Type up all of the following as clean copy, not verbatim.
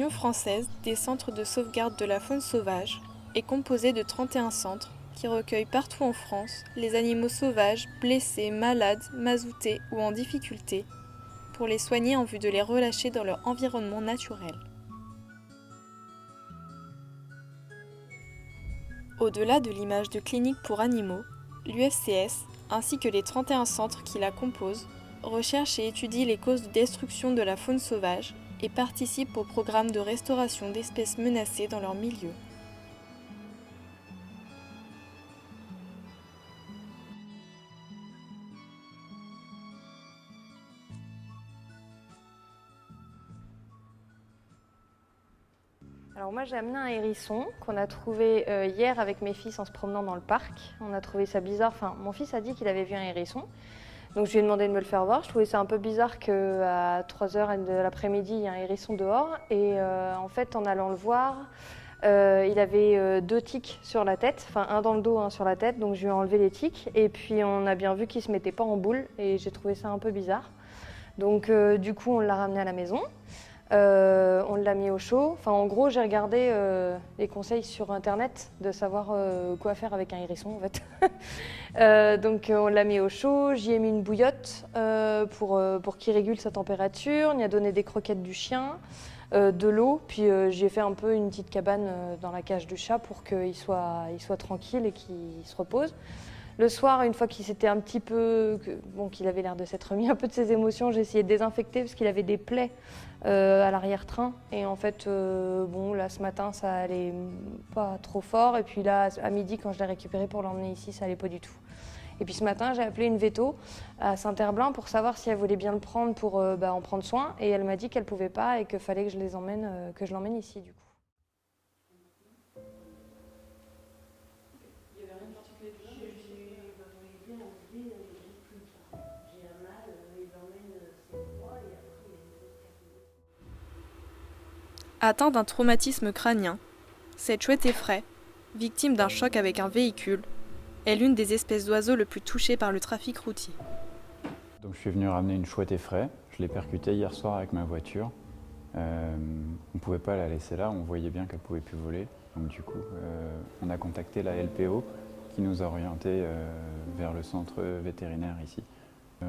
l'Union française des centres de sauvegarde de la faune sauvage est composée de 31 centres qui recueillent partout en France les animaux sauvages, blessés, malades, mazoutés ou en difficulté, pour les soigner en vue de les relâcher dans leur environnement naturel. Au-delà de l'image de clinique pour animaux, l'UFCS, ainsi que les 31 centres qui la composent, recherche et étudie les causes de destruction de la faune sauvage et participe au programme de restauration d'espèces menacées dans leur milieu. Alors moi j'ai amené un hérisson qu'on a trouvé hier avec mes fils en se promenant dans le parc. On a trouvé ça bizarre, enfin mon fils a dit qu'il avait vu un hérisson. Donc je lui ai demandé de me le faire voir. Je trouvais ça un peu bizarre qu'à 3h de l'après-midi il y a un hérisson dehors. Et en fait en allant le voir, il avait 2 tiques sur la tête, enfin un dans le dos, un sur la tête. Donc je lui ai enlevé les tiques et puis on a bien vu qu'il ne se mettait pas en boule et j'ai trouvé ça un peu bizarre. Donc du coup on l'a ramené à la maison. On l'a mis au chaud. Enfin, en gros, j'ai regardé les conseils sur Internet de savoir quoi faire avec un hérisson, en fait. Donc, on l'a mis au chaud. J'y ai mis une bouillotte pour qu'il régule sa température. On y a donné des croquettes du chien, de l'eau. Puis, j'ai fait un peu une petite cabane dans la cage du chat pour qu'il soit tranquille et qu'il se repose. Le soir, une fois qu'il s'était un petit peu, qu'il avait l'air de s'être remis un peu de ses émotions, j'ai essayé de désinfecter parce qu'il avait des plaies à l'arrière-train. Et en fait, là, ce matin, ça allait pas trop fort. Et puis là, à midi, quand je l'ai récupéré pour l'emmener ici, ça allait pas du tout. Et puis ce matin, j'ai appelé une véto à Saint-Herblain pour savoir si elle voulait bien le prendre pour en prendre soin. Et elle m'a dit qu'elle pouvait pas et qu'il fallait que je l'emmène ici, du coup. Atteint d'un traumatisme crânien, cette chouette effraie, victime d'un choc avec un véhicule, est l'une des espèces d'oiseaux le plus touchées par le trafic routier. Donc je suis venu ramener une chouette effraie. Je l'ai percutée hier soir avec ma voiture. On ne pouvait pas la laisser là, on voyait bien qu'elle ne pouvait plus voler. Donc du coup, on a contacté la LPO qui nous a orientés vers le centre vétérinaire ici.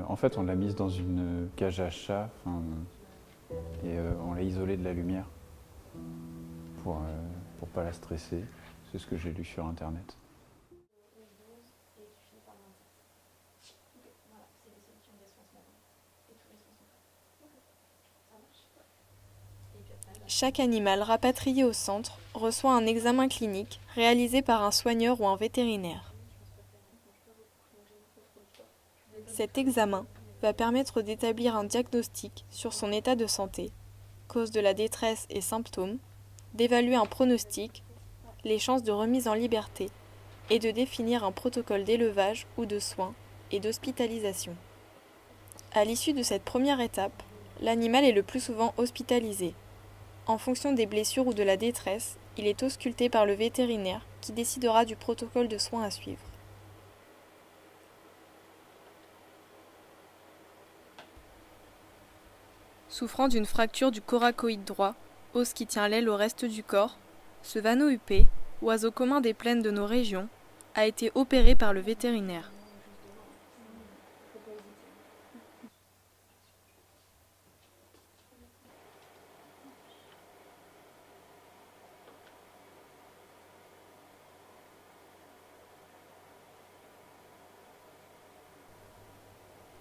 En fait, on l'a mise dans une cage à chat et on l'a isolée de la lumière pour pas la stresser. C'est ce que j'ai lu sur Internet. Chaque animal rapatrié au centre reçoit un examen clinique réalisé par un soigneur ou un vétérinaire. Cet examen va permettre d'établir un diagnostic sur son état de santé, cause de la détresse et symptômes, d'évaluer un pronostic, les chances de remise en liberté et de définir un protocole d'élevage ou de soins et d'hospitalisation. À l'issue de cette première étape, l'animal est le plus souvent hospitalisé. En fonction des blessures ou de la détresse, il est ausculté par le vétérinaire qui décidera du protocole de soins à suivre. Souffrant d'une fracture du coracoïde droit, os qui tient l'aile au reste du corps, ce vanneau huppé, oiseau commun des plaines de nos régions, a été opéré par le vétérinaire.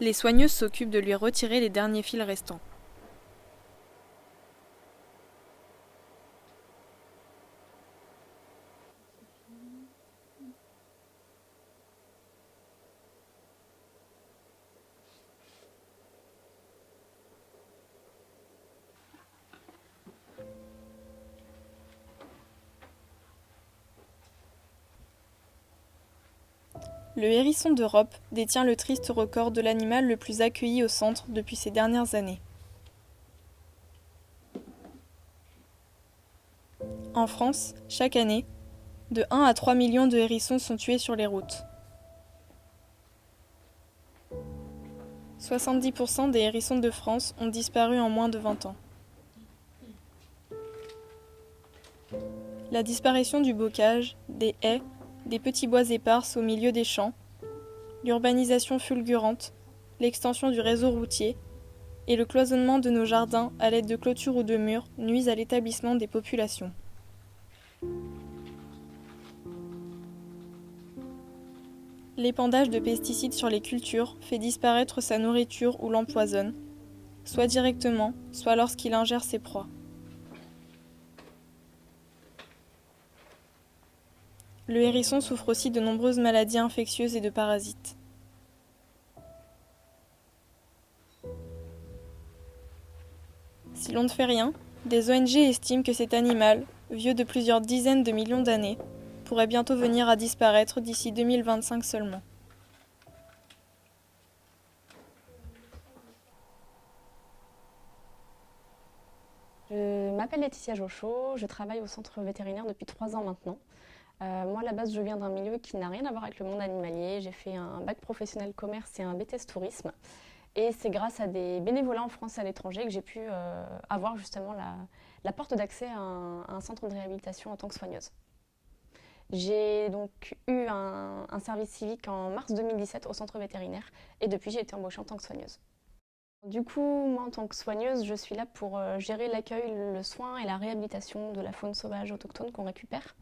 Les soigneuses s'occupent de lui retirer les derniers fils restants. Le hérisson d'Europe détient le triste record de l'animal le plus accueilli au centre depuis ces dernières années. En France, chaque année, de 1 à 3 millions de hérissons sont tués sur les routes. 70% des hérissons de France ont disparu en moins de 20 ans. La disparition du bocage, des haies, des petits bois épars au milieu des champs, l'urbanisation fulgurante, l'extension du réseau routier et le cloisonnement de nos jardins à l'aide de clôtures ou de murs nuisent à l'établissement des populations. L'épandage de pesticides sur les cultures fait disparaître sa nourriture ou l'empoisonne, soit directement, soit lorsqu'il ingère ses proies. Le hérisson souffre aussi de nombreuses maladies infectieuses et de parasites. Si l'on ne fait rien, des ONG estiment que cet animal, vieux de plusieurs dizaines de millions d'années, pourrait bientôt venir à disparaître d'ici 2025 seulement. Je m'appelle Laetitia Jochot, je travaille au centre vétérinaire depuis 3 ans maintenant. Moi, à la base, je viens d'un milieu qui n'a rien à voir avec le monde animalier. J'ai fait un bac professionnel commerce et un BTS tourisme. Et c'est grâce à des bénévolats en France et à l'étranger que j'ai pu avoir justement la porte d'accès à un centre de réhabilitation en tant que soigneuse. J'ai donc eu un service civique en mars 2017 au centre vétérinaire et depuis j'ai été embauchée en tant que soigneuse. Du coup, moi en tant que soigneuse, je suis là pour gérer l'accueil, le soin et la réhabilitation de la faune sauvage autochtone qu'on récupère.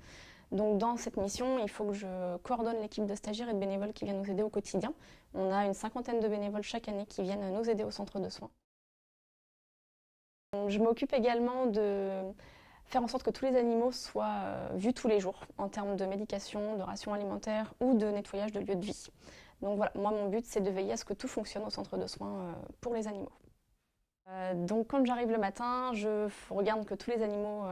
Donc dans cette mission, il faut que je coordonne l'équipe de stagiaires et de bénévoles qui viennent nous aider au quotidien. On a une 50aine de bénévoles chaque année qui viennent nous aider au centre de soins. Je m'occupe également de faire en sorte que tous les animaux soient vus tous les jours en termes de médication, de rations alimentaires ou de nettoyage de lieux de vie. Donc voilà, moi mon but c'est de veiller à ce que tout fonctionne au centre de soins pour les animaux. Donc quand j'arrive le matin, je regarde que tous les animaux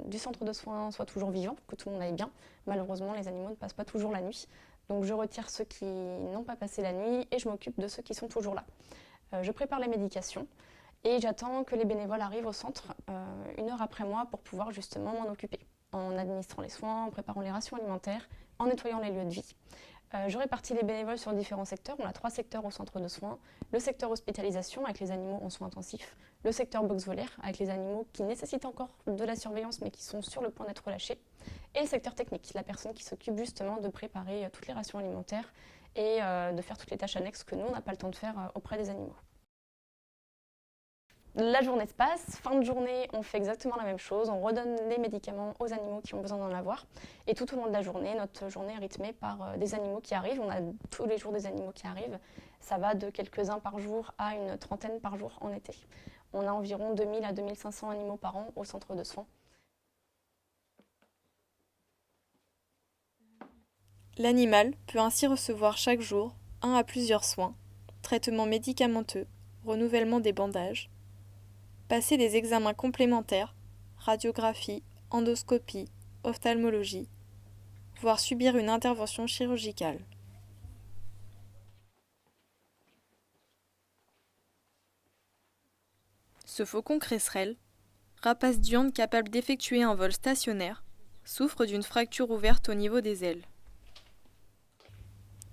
du centre de soins soient toujours vivants, que tout le monde aille bien. Malheureusement, les animaux ne passent pas toujours la nuit. Donc je retire ceux qui n'ont pas passé la nuit et je m'occupe de ceux qui sont toujours là. Je prépare les médications et j'attends que les bénévoles arrivent au centre 1 heure après moi pour pouvoir justement m'en occuper, en administrant les soins, en préparant les rations alimentaires, en nettoyant les lieux de vie. Je répartis les bénévoles sur différents secteurs. On a 3 secteurs au centre de soins. Le secteur hospitalisation avec les animaux en soins intensifs. Le secteur box volaire avec les animaux qui nécessitent encore de la surveillance mais qui sont sur le point d'être relâchés. Et le secteur technique, la personne qui s'occupe justement de préparer toutes les rations alimentaires et de faire toutes les tâches annexes que nous, on n'a pas le temps de faire auprès des animaux. La journée se passe, fin de journée, on fait exactement la même chose, on redonne les médicaments aux animaux qui ont besoin d'en avoir. Et tout au long de la journée, notre journée est rythmée par des animaux qui arrivent. On a tous les jours des animaux qui arrivent. Ça va de quelques-uns par jour à une trentaine par jour en été. On a environ 2000 à 2500 animaux par an au centre de soins. L'animal peut ainsi recevoir chaque jour 1 à plusieurs soins, traitements médicamenteux, renouvellement des bandages, passer des examens complémentaires, radiographie, endoscopie, ophtalmologie, voire subir une intervention chirurgicale. Ce faucon cresserelle, rapace diurne capable d'effectuer un vol stationnaire, souffre d'une fracture ouverte au niveau des ailes.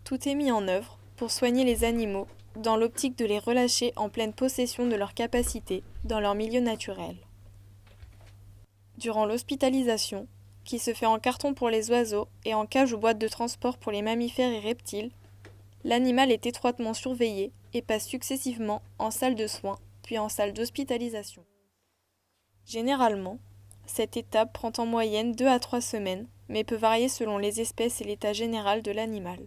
Tout est mis en œuvre pour soigner les animaux dans l'optique de les relâcher en pleine possession de leurs capacités dans leur milieu naturel. Durant l'hospitalisation, qui se fait en carton pour les oiseaux et en cage ou boîte de transport pour les mammifères et reptiles, l'animal est étroitement surveillé et passe successivement en salle de soins puis en salle d'hospitalisation. Généralement, cette étape prend en moyenne 2 à 3 semaines, mais peut varier selon les espèces et l'état général de l'animal.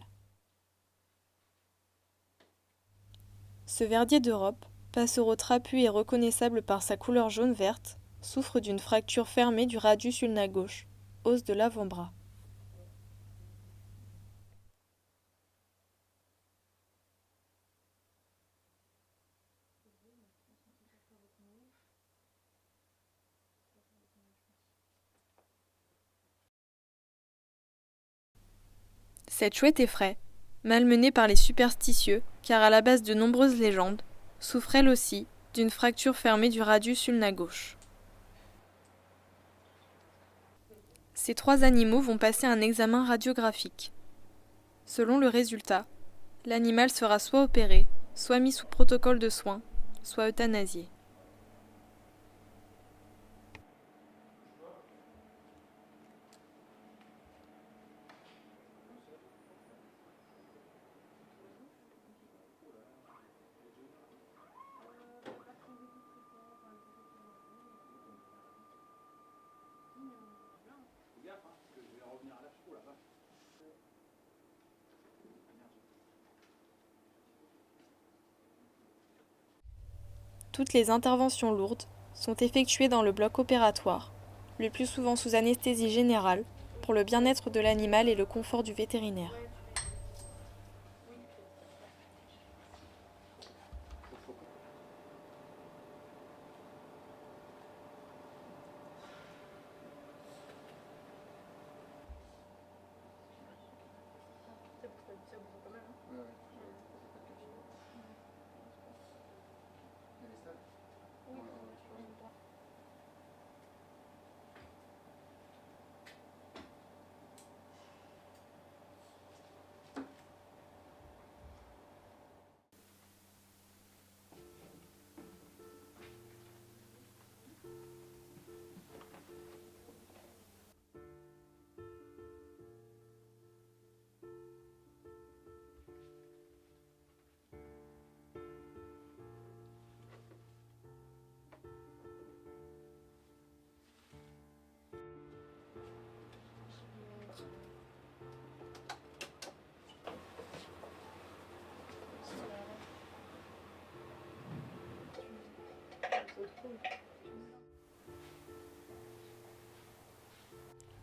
Ce verdier d'Europe, passereau trapu et reconnaissable par sa couleur jaune-verte, souffre d'une fracture fermée du radius ulna gauche, os de l'avant-bras. Cette chouette effraie, malmenée par les superstitieux, car à la base de nombreuses légendes, souffre elle aussi d'une fracture fermée du radius ulna gauche. Ces 3 animaux vont passer un examen radiographique. Selon le résultat, l'animal sera soit opéré, soit mis sous protocole de soins, soit euthanasié. Toutes les interventions lourdes sont effectuées dans le bloc opératoire, le plus souvent sous anesthésie générale, pour le bien-être de l'animal et le confort du vétérinaire.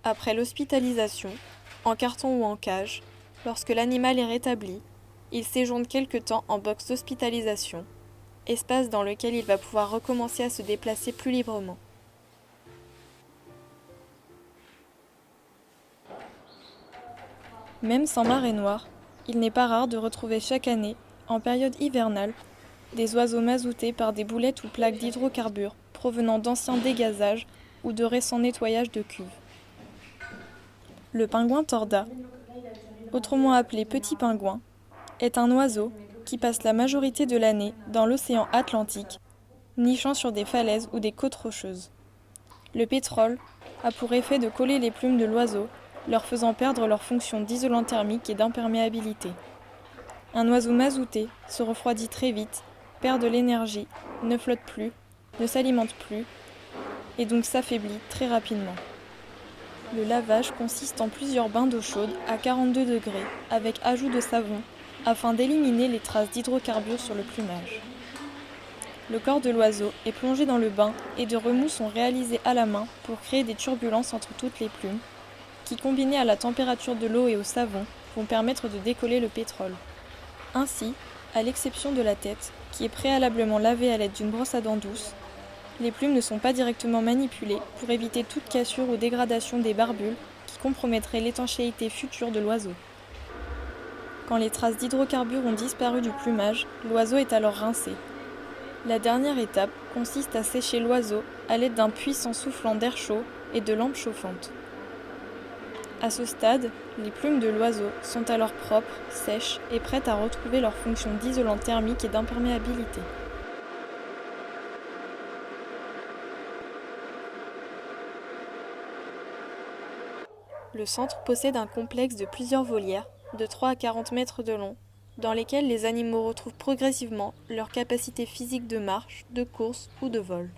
Après l'hospitalisation, en carton ou en cage, lorsque l'animal est rétabli, il séjourne quelque temps en box d'hospitalisation, espace dans lequel il va pouvoir recommencer à se déplacer plus librement. Même sans marée noire, il n'est pas rare de retrouver chaque année, en période hivernale, des oiseaux mazoutés par des boulettes ou plaques d'hydrocarbures provenant d'anciens dégazages ou de récents nettoyages de cuves. Le pingouin torda, autrement appelé petit pingouin, est un oiseau qui passe la majorité de l'année dans l'océan Atlantique, nichant sur des falaises ou des côtes rocheuses. Le pétrole a pour effet de coller les plumes de l'oiseau, leur faisant perdre leur fonction d'isolant thermique et d'imperméabilité. Un oiseau mazouté se refroidit très vite, perd de l'énergie, ne flotte plus, ne s'alimente plus, et donc s'affaiblit très rapidement. Le lavage consiste en plusieurs bains d'eau chaude à 42 degrés avec ajout de savon afin d'éliminer les traces d'hydrocarbures sur le plumage. Le corps de l'oiseau est plongé dans le bain et de remous sont réalisés à la main pour créer des turbulences entre toutes les plumes qui, combinées à la température de l'eau et au savon, vont permettre de décoller le pétrole. Ainsi, à l'exception de la tête, qui est préalablement lavée à l'aide d'une brosse à dents douce, les plumes ne sont pas directement manipulées pour éviter toute cassure ou dégradation des barbules qui compromettraient l'étanchéité future de l'oiseau. Quand les traces d'hydrocarbures ont disparu du plumage, l'oiseau est alors rincé. La dernière étape consiste à sécher l'oiseau à l'aide d'un puissant soufflant d'air chaud et de lampes chauffantes. À ce stade, les plumes de l'oiseau sont alors propres, sèches et prêtes à retrouver leur fonction d'isolant thermique et d'imperméabilité. Le centre possède un complexe de plusieurs volières, de 3 à 40 mètres de long, dans lesquelles les animaux retrouvent progressivement leur capacité physique de marche, de course ou de vol.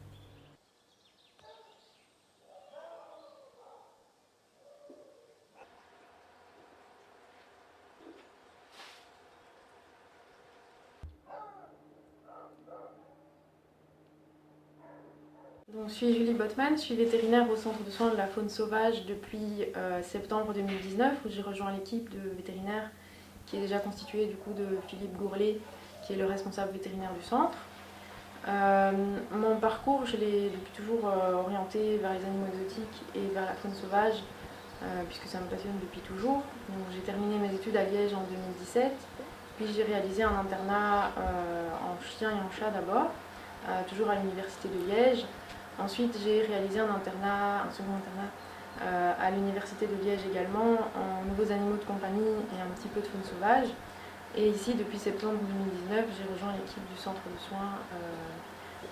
Donc, je suis Julie Bottman, je suis vétérinaire au centre de soins de la faune sauvage depuis septembre 2019 où j'ai rejoint l'équipe de vétérinaires qui est déjà constituée du coup de Philippe Gourlet qui est le responsable vétérinaire du centre. Mon parcours, je l'ai depuis toujours orienté vers les animaux exotiques et vers la faune sauvage puisque ça me passionne depuis toujours. Donc, j'ai terminé mes études à Liège en 2017, puis j'ai réalisé un internat en chien et en chat d'abord, toujours à l'université de Liège. Ensuite, j'ai réalisé un second internat à l'université de Liège également, en nouveaux animaux de compagnie et un petit peu de faune sauvage. Et ici, depuis septembre 2019, j'ai rejoint l'équipe du centre de soins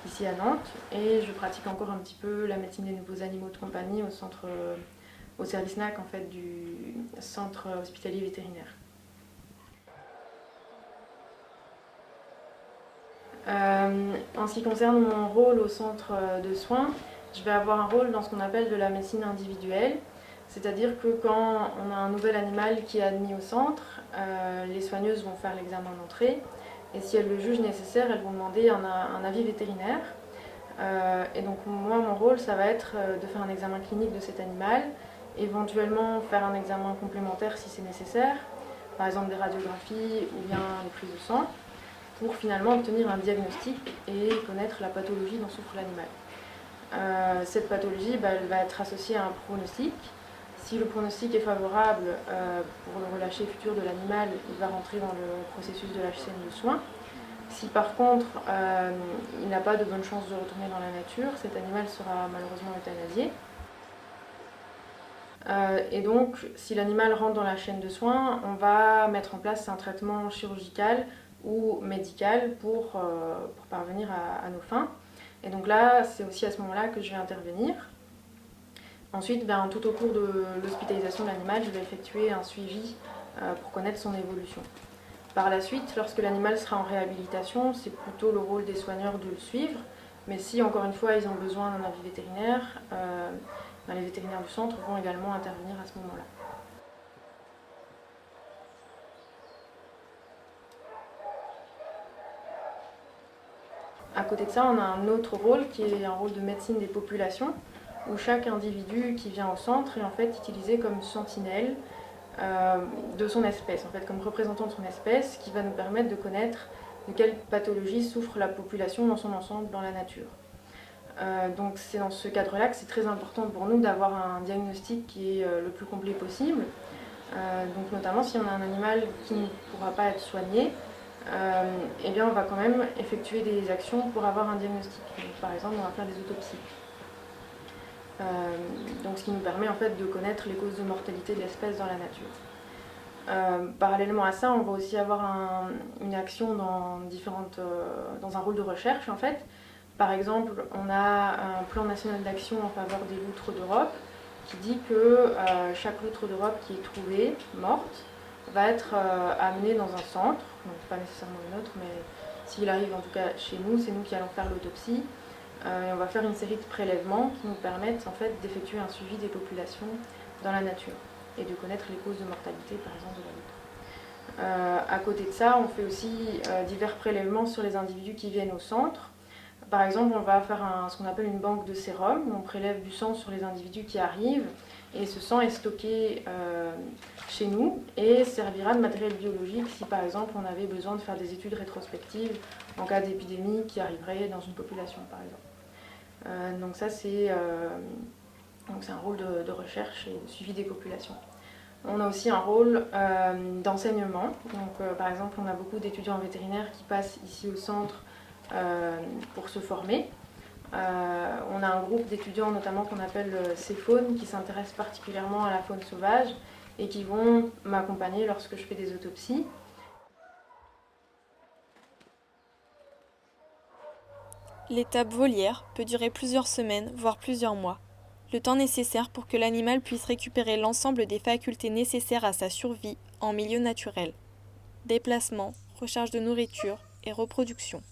ici à Nantes. Et je pratique encore un petit peu la médecine des nouveaux animaux de compagnie au service NAC en fait, du centre hospitalier vétérinaire. En ce qui concerne mon rôle au centre de soins, je vais avoir un rôle dans ce qu'on appelle de la médecine individuelle, c'est-à-dire que quand on a un nouvel animal qui est admis au centre, les soigneuses vont faire l'examen d'entrée, Et si elles le jugent nécessaire, elles vont demander un avis vétérinaire. Et donc moi, mon rôle, ça va être de faire un examen clinique de cet animal, éventuellement faire un examen complémentaire si c'est nécessaire, par exemple des radiographies ou bien des prises de sang, pour finalement obtenir un diagnostic et connaître la pathologie dont souffre l'animal. Cette pathologie, elle va être associée à un pronostic. Si le pronostic est favorable pour le relâcher futur de l'animal, il va rentrer dans le processus de la chaîne de soins. Si par contre il n'a pas de bonne chance de retourner dans la nature, cet animal sera malheureusement euthanasié. Et donc, si l'animal rentre dans la chaîne de soins, on va mettre en place un traitement chirurgical ou médical pour parvenir à nos fins. Et donc là, c'est aussi à ce moment-là que je vais intervenir. Ensuite, tout au cours de l'hospitalisation de l'animal, je vais effectuer un suivi pour connaître son évolution. Par la suite, lorsque l'animal sera en réhabilitation, c'est plutôt le rôle des soigneurs de le suivre. Mais si, encore une fois, ils ont besoin d'un avis vétérinaire, les vétérinaires du centre vont également intervenir à ce moment-là. À côté de ça, on a un autre rôle qui est un rôle de médecine des populations, où chaque individu qui vient au centre est en fait utilisé comme sentinelle de son espèce, en fait, comme représentant de son espèce, qui va nous permettre de connaître de quelle pathologie souffre la population dans son ensemble dans la nature. Donc c'est dans ce cadre-là que c'est très important pour nous d'avoir un diagnostic qui est le plus complet possible. Donc notamment si on a un animal qui ne pourra pas être soigné, eh bien on va quand même effectuer des actions pour avoir un diagnostic. Donc, par exemple, on va faire des autopsies. Donc ce qui nous permet en fait de connaître les causes de mortalité de l'espèce dans la nature. Parallèlement à ça, on va aussi avoir une action dans un rôle de recherche en fait. Par exemple, on a un plan national d'action en faveur des loutres d'Europe qui dit que chaque loutre d'Europe qui est trouvée morte va être amenée dans un centre, donc pas nécessairement le nôtre, mais s'il arrive en tout cas chez nous, c'est nous qui allons faire l'autopsie. Et on va faire une série de prélèvements qui nous permettent en fait d'effectuer un suivi des populations dans la nature et de connaître les causes de mortalité par exemple de la loutre. À côté de ça, on fait aussi divers prélèvements sur les individus qui viennent au centre. Par exemple, on va faire ce qu'on appelle une banque de sérum, où on prélève du sang sur les individus qui arrivent, et ce sang est stocké chez nous et servira de matériel biologique si par exemple on avait besoin de faire des études rétrospectives en cas d'épidémie qui arriverait dans une population par exemple. Donc ça c'est un rôle de recherche et de suivi des populations. On a aussi un rôle d'enseignement. Donc par exemple on a beaucoup d'étudiants en vétérinaire qui passent ici au centre pour se former. On a un groupe d'étudiants notamment qu'on appelle CEFAUNE qui s'intéressent particulièrement à la faune sauvage et qui vont m'accompagner lorsque je fais des autopsies. L'étape volière peut durer plusieurs semaines, voire plusieurs mois, le temps nécessaire pour que l'animal puisse récupérer l'ensemble des facultés nécessaires à sa survie en milieu naturel. Déplacement, recherche de nourriture et reproduction.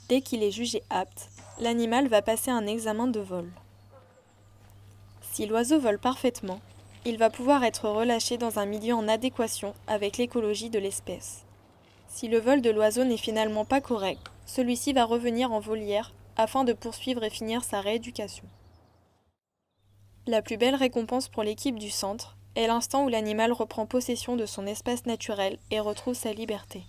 Dès qu'il est jugé apte, l'animal va passer un examen de vol. Si l'oiseau vole parfaitement, il va pouvoir être relâché dans un milieu en adéquation avec l'écologie de l'espèce. Si le vol de l'oiseau n'est finalement pas correct, celui-ci va revenir en volière afin de poursuivre et finir sa rééducation. La plus belle récompense pour l'équipe du centre est l'instant où l'animal reprend possession de son espace naturel et retrouve sa liberté.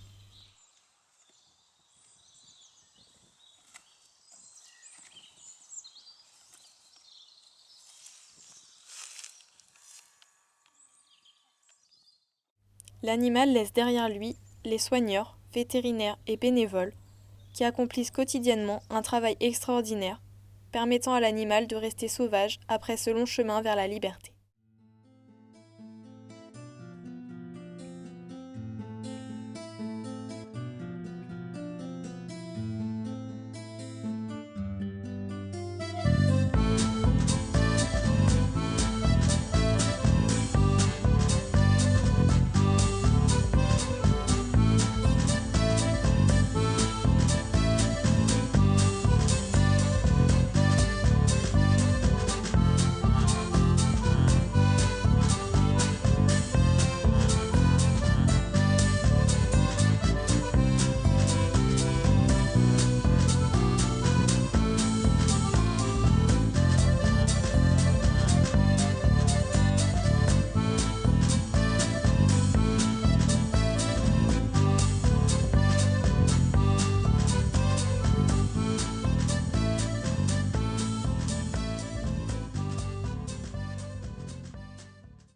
L'animal laisse derrière lui les soigneurs, vétérinaires et bénévoles qui accomplissent quotidiennement un travail extraordinaire, permettant à l'animal de rester sauvage après ce long chemin vers la liberté.